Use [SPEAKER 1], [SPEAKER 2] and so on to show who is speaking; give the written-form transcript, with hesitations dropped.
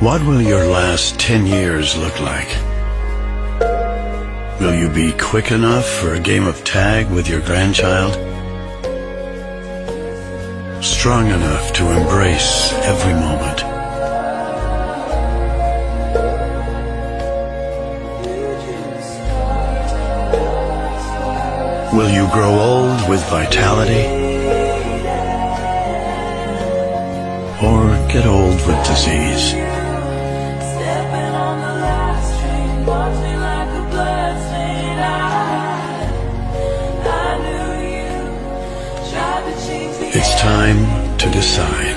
[SPEAKER 1] What will your last 10 years look like? Will you be quick enough for a game of tag with your grandchild? Strong enough to embrace every moment? Will you grow old with vitality? Or get old with disease? It's time to decide.